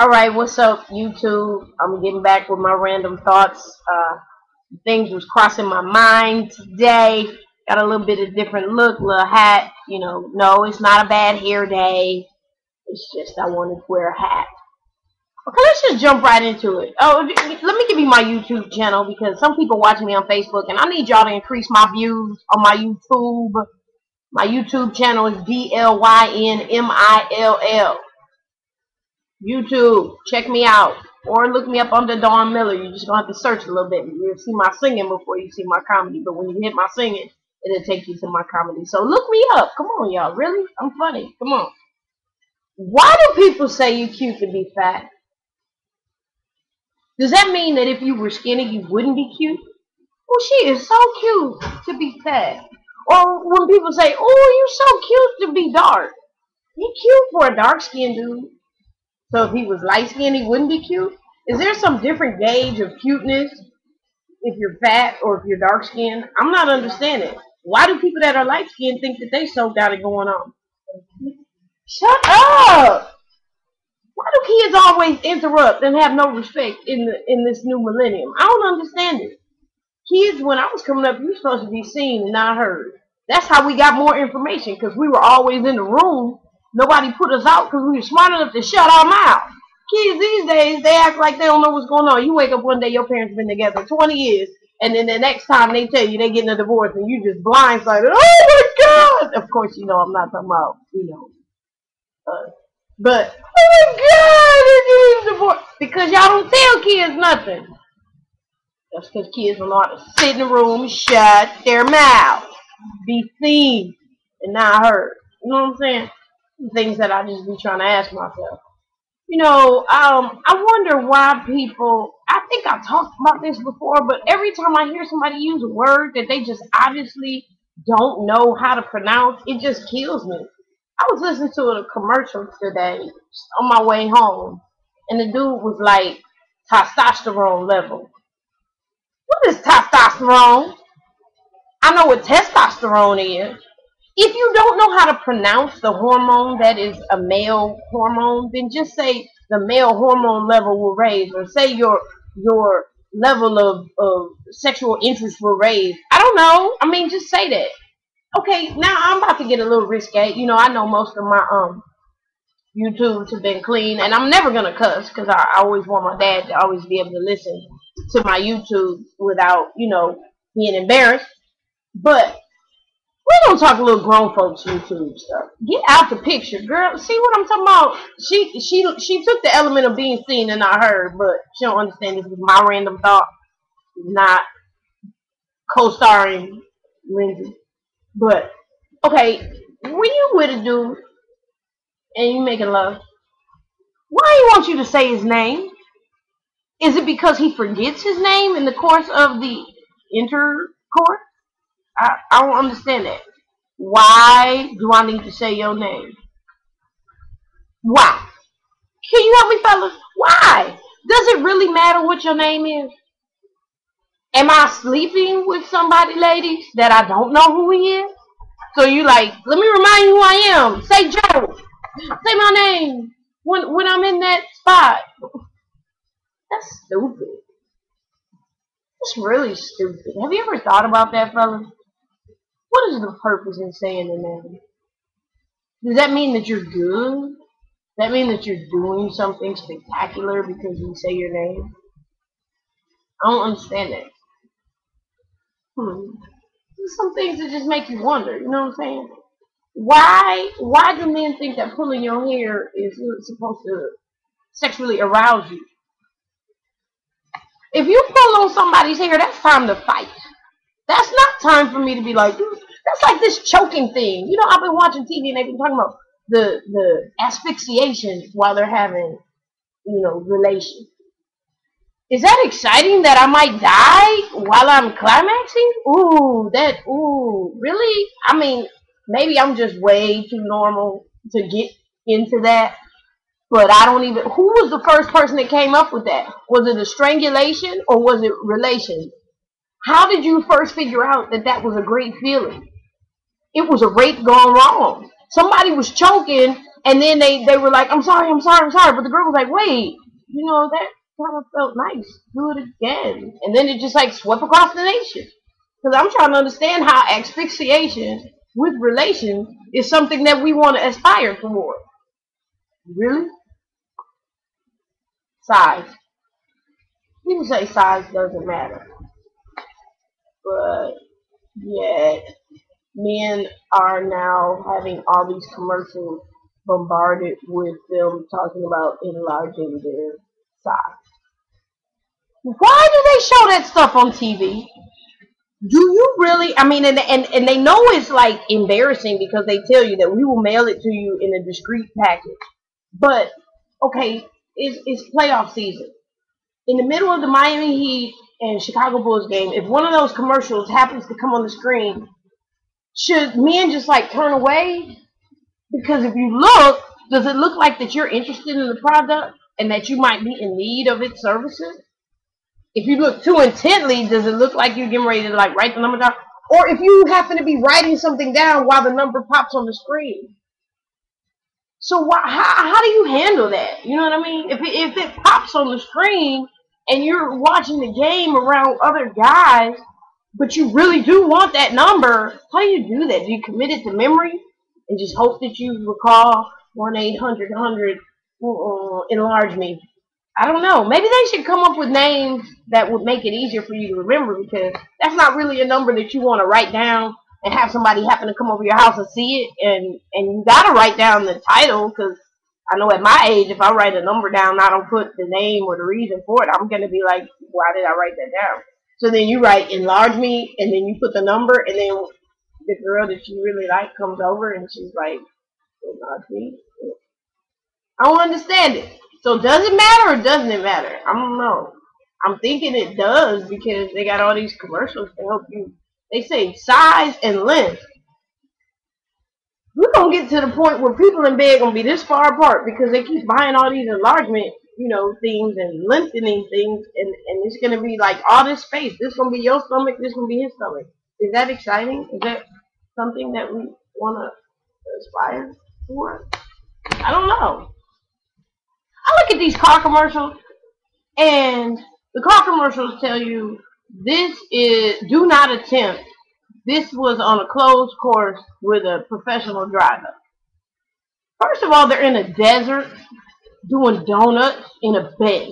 Alright, what's up, YouTube? I'm getting back with my random thoughts. Things was crossing my mind today. Got a little bit of different look, little hat. No, it's not a bad hair day. It's just I wanted to wear a hat. Okay, let's just jump right into it. Oh, let me give you my YouTube channel because some people watching me on Facebook, and I need y'all to increase my views on my YouTube. My YouTube channel is DLYNMILL. YouTube, check me out. Or look me up under Dawn Miller. You're just going to have to search a little bit. You'll see my singing before you see my comedy. But when you hit my singing, it'll take you to my comedy. So look me up. Come on, y'all. Really? I'm funny. Come on. Why do people say you're cute to be fat? Does that mean that if you were skinny, you wouldn't be cute? Well, she is so cute to be fat. Or when people say, oh, you're so cute to be dark. You're cute for a dark-skinned dude. So if he was light-skinned, he wouldn't be cute? Is there some different gauge of cuteness if you're fat or if you're dark-skinned? I'm not understanding. Why do people that are light-skinned think that they so got it going on? Shut up! Why do kids always interrupt and have no respect in this new millennium? I don't understand it. Kids, when I was coming up, you were supposed to be seen and not heard. That's how we got more information, because we were always in the room. Nobody put us out because we were smart enough to shut our mouth. Kids these days, they act like they don't know what's going on. You wake up one day, your parents been together 20 years, and then the next time they tell you they getting a divorce, and you just blindsided. Oh my God! Of course, I'm not talking about, but oh my God, they're getting a divorce because y'all don't tell kids nothing. That's because kids don't know how to sit in the room and shut their mouth, be seen and not heard. You know what I'm saying? Things that I just be trying to ask myself. I wonder why people, I think I've talked about this before, but every time I hear somebody use a word that they just obviously don't know how to pronounce, it just kills me. I was listening to a commercial today on my way home, and the dude was like, testosterone level. What is testosterone? I know what testosterone is. If you don't know how to pronounce the hormone that is a male hormone, then just say the male hormone level will raise, or say your level of sexual interest will raise. I don't know. I mean, just say that. Okay, now I'm about to get a little risque. I know most of my YouTubes have been clean, and I'm never gonna cuss because I always want my dad to always be able to listen to my YouTube without being embarrassed. But we're gonna talk a little grown folks YouTube stuff. Get out the picture, girl. See what I'm talking about? She took the element of being seen and not heard, but she don't understand this was my random thought, not co-starring Lindsay. But okay, when you with a dude and you making love, why he wants you to say his name? Is it because he forgets his name in the course of the intercourse? I don't understand that. Why do I need to say your name? Why? Can you help me, fellas? Why? Does it really matter what your name is? Am I sleeping with somebody, ladies, that I don't know who he is? So you like, let me remind you who I am. Say Joe. Say my name when I'm in that spot. That's stupid. That's really stupid. Have you ever thought about that, fellas? What is the purpose in saying the name? Does that mean that you're good? Does that mean that you're doing something spectacular because you say your name? I don't understand that. There's some things that just make you wonder, you know what I'm saying? Why do men think that pulling your hair is supposed to sexually arouse you? If you pull on somebody's hair, that's time to fight. That's not time for me to be like, that's like this choking thing. I've been watching TV and they've been talking about the asphyxiation while they're having, relations. Is that exciting that I might die while I'm climaxing? Really? I mean, maybe I'm just way too normal to get into that. But I don't even, who was the first person that came up with that? Was it a strangulation or was it relations? How did you first figure out that that was a great feeling? It was a rape gone wrong. Somebody was choking And then they were like, I'm sorry, I'm sorry, I'm sorry. But the girl was like, wait, that kind of felt nice. Do it again. And then it just like swept across the nation. Because I'm trying to understand how asphyxiation with relations is something that we want to aspire toward. Really? Size. People say size doesn't matter. But yet, men are now having all these commercials bombarded with them talking about enlarging their size. Why do they show that stuff on TV? Do you really? I mean, and they know it's like embarrassing because they tell you that we will mail it to you in a discreet package. But okay, it's playoff season. In the middle of the Miami Heat and Chicago Bulls game, if one of those commercials happens to come on the screen, should men just like turn away? Because if you look, does it look like that you're interested in the product and that you might be in need of its services? If you look too intently, does it look like you're getting ready to like write the number down? Or if you happen to be writing something down while the number pops on the screen? So how do you handle that? You know what I mean? If it pops on the screen and you're watching the game around other guys, but you really do want that number, how do you do that? Do you commit it to memory and just hope that you recall 1-800-100 enlarge me? I don't know. Maybe they should come up with names that would make it easier for you to remember, because that's not really a number that you want to write down and have somebody happen to come over your house and see it, and you got to write down the title, because I know at my age, if I write a number down and I don't put the name or the reason for it, I'm going to be like, why did I write that down? So then you write enlarge me, and then you put the number, and then the girl that you really like comes over and she's like, enlarge me. I don't understand it. So does it matter or doesn't it matter? I don't know. I'm thinking it does, because they got all these commercials to help you. They say size and length. We're going to get to the point where people in bed going to be this far apart because they keep buying all these enlargement, things and lengthening things, and it's going to be like all this space. This going to be your stomach, this going to be his stomach. Is that exciting? Is that something that we want to aspire for? I don't know. I look at these car commercials, and the car commercials tell you this is do not attempt. This was on a closed course with a professional driver. First of all, they're in a desert doing donuts in a bed.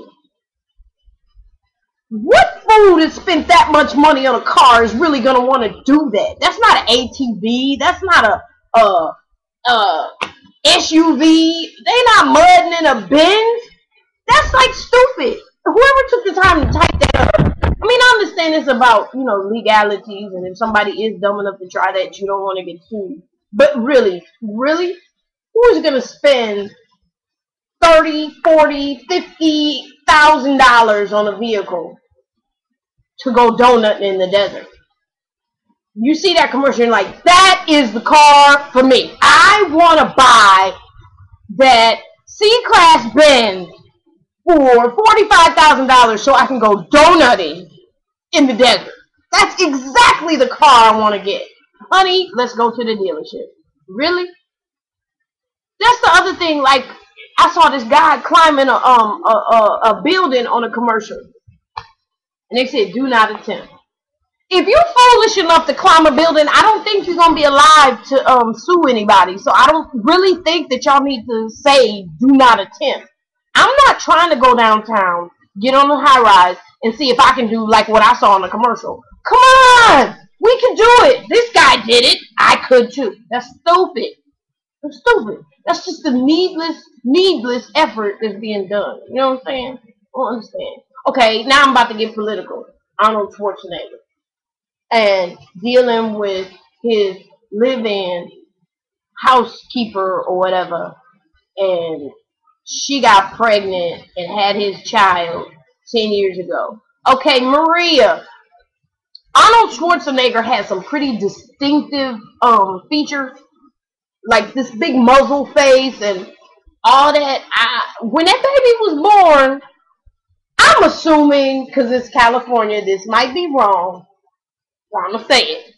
What fool that spent that much money on a car is really going to want to do that? That's not an ATV. That's not a SUV. They're not mudding in a Benz. That's like stupid. Whoever took the time to type that up. I mean, I understand it's about, legalities, and if somebody is dumb enough to try that, you don't want to get sued. But really, who is going to spend $30, $40, $50,000 on a vehicle to go donutting in the desert? You see that commercial, and like, that is the car for me. I want to buy that C-Class Benz for $45,000 so I can go donutting in the desert. That's exactly the car I want to get. Honey, let's go to the dealership. Really? That's the other thing. Like, I saw this guy climbing a building on a commercial, and they said, do not attempt. If you're foolish enough to climb a building, I don't think you're going to be alive to sue anybody. So I don't really think that y'all need to say, do not attempt. I'm not trying to go downtown, get on the high rise, and see if I can do like what I saw in the commercial. Come on! We can do it! This guy did it. I could too. That's stupid. That's stupid. That's just the needless effort that's being done. You know what I'm saying? I don't understand. Okay, now I'm about to get political. Arnold Schwarzenegger. And dealing with his live-in housekeeper or whatever, and she got pregnant and had his child 10 years ago. Okay, Maria. Arnold Schwarzenegger has some pretty distinctive features, like this big muzzle face and all that. When that baby was born, I'm assuming, because it's California, this might be wrong, so I'm going to say it.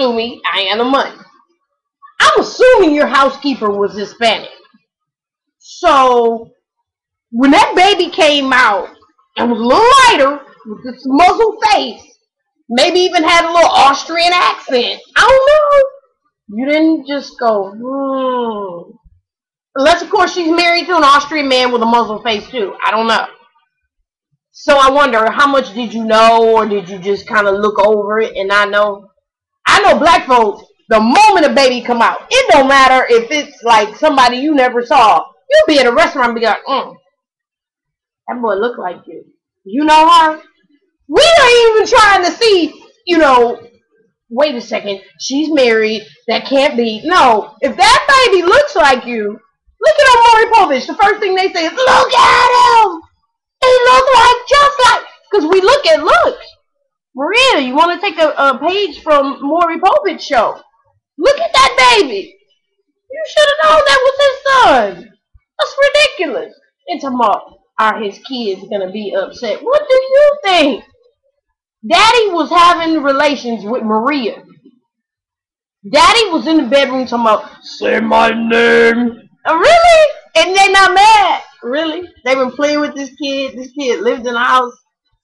Sue me, I am the money. I'm assuming your housekeeper was Hispanic. So when that baby came out and was a little lighter with this muzzled face, maybe even had a little Austrian accent, I don't know. You didn't just go, Unless, of course, she's married to an Austrian man with a muzzled face, too. I don't know. So I wonder, how much did you know, or did you just kind of look over it and not know? I know black folks, the moment a baby come out, it don't matter if it's like somebody you never saw. You'll be at a restaurant and be like, that boy look like you. You know her? We ain't even trying to see, wait a second, she's married, that can't be. No, if that baby looks like you, look at Maury Povich. The first thing they say is, look at him! He looks like, just like, because we look at looks. Maria, you want to take a page from Maury Povich's show? Look at that baby. You should have known that was his son. That's ridiculous. And tomorrow, are his kids going to be upset? What do you think? Daddy was having relations with Maria. Daddy was in the bedroom talking about, say my name. Really? And they not mad. Really? They've been playing with this kid. This kid lived in a house.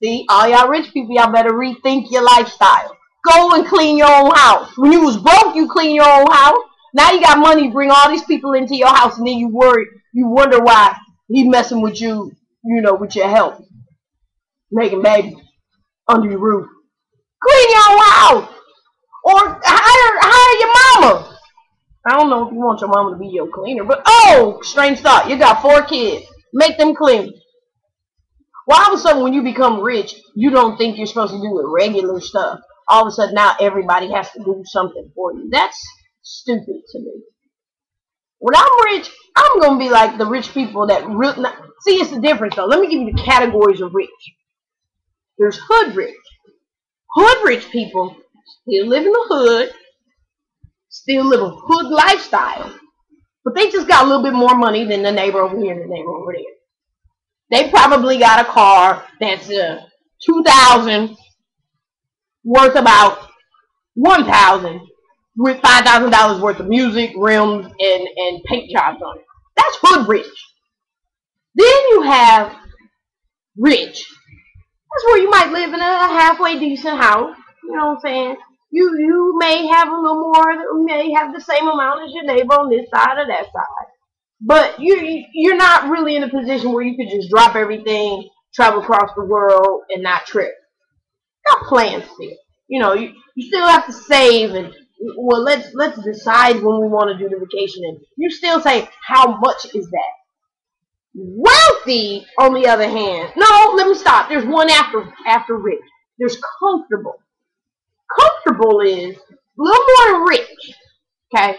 See, all y'all rich people, y'all better rethink your lifestyle. Go and clean your own house. When you was broke, you clean your own house. Now you got money, bring all these people into your house, and then you wonder why he messing with you, with your help. Making babies under your roof. Clean your own house. Or hire your mama. I don't know if you want your mama to be your cleaner, but strange thought. You got 4 kids. Make them clean. Well, all of a sudden, when you become rich, you don't think you're supposed to do the regular stuff. All of a sudden, now everybody has to do something for you. That's stupid to me. When I'm rich, I'm going to be like the rich people that really... See, it's the difference, though. Let me give you the categories of rich. There's hood rich. Hood rich people still live in the hood, still live a hood lifestyle, but they just got a little bit more money than the neighbor over here and the neighbor over there. They probably got a car that's $2,000 worth about $1,000 with $5,000 worth of music, rims, and paint jobs on it. That's hood rich. Then you have rich. That's where you might live in a halfway decent house. You know what I'm saying? You may have a little more, you may have the same amount as your neighbor on this side or that side. But you're not really in a position where you could just drop everything, travel across the world, and not trip. You got plans still. You still have to save, and well, let's decide when we want to do the vacation. And you still say, how much is that? Wealthy, on the other hand, no, let me stop. There's one after rich. There's comfortable. Comfortable is a little more than rich. Okay,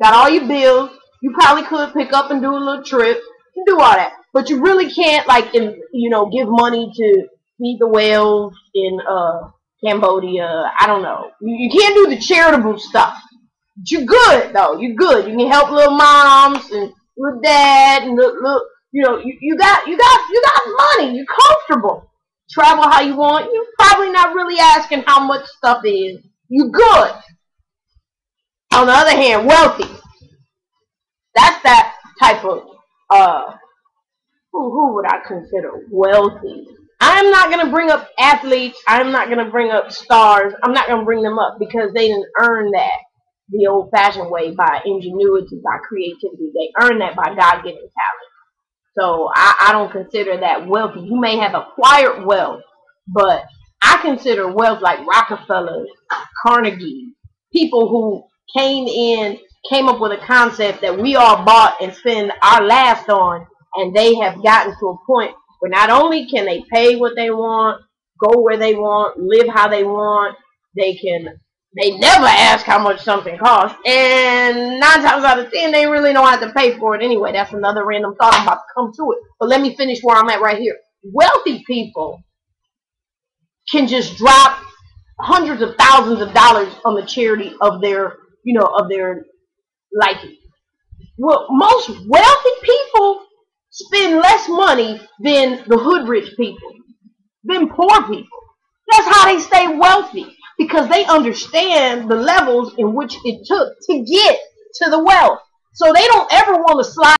got all your bills. You probably could pick up and do a little trip and do all that, but you really can't give money to feed the whales in Cambodia. I don't know. You can't do the charitable stuff. But you're good though. You're good. You can help little moms and little dad and little. You got money. You're comfortable. Travel how you want. You're probably not really asking how much stuff is. You good. On the other hand, wealthy. That's that type of who would I consider wealthy? I'm not gonna bring up athletes. I'm not gonna bring up stars. I'm not gonna bring them up because they didn't earn that the old-fashioned way by ingenuity, by creativity. They earned that by God-given talent. So I don't consider that wealthy. You may have acquired wealth, but I consider wealth like Rockefeller, Carnegie, people who came up with a concept that we all bought and spend our last on, and they have gotten to a point where not only can they pay what they want, go where they want, live how they want, they never ask how much something costs, and 9 times out of 10 they really don't have to pay for it anyway. That's another random thought. I'm about to come to it, but let me finish where I'm at right here. Wealthy people can just drop hundreds of thousands of dollars on the charity of their liking. Well, most wealthy people spend less money than the hood rich people, than poor people. That's how they stay wealthy, because they understand the levels in which it took to get to the wealth. So they don't ever want to slide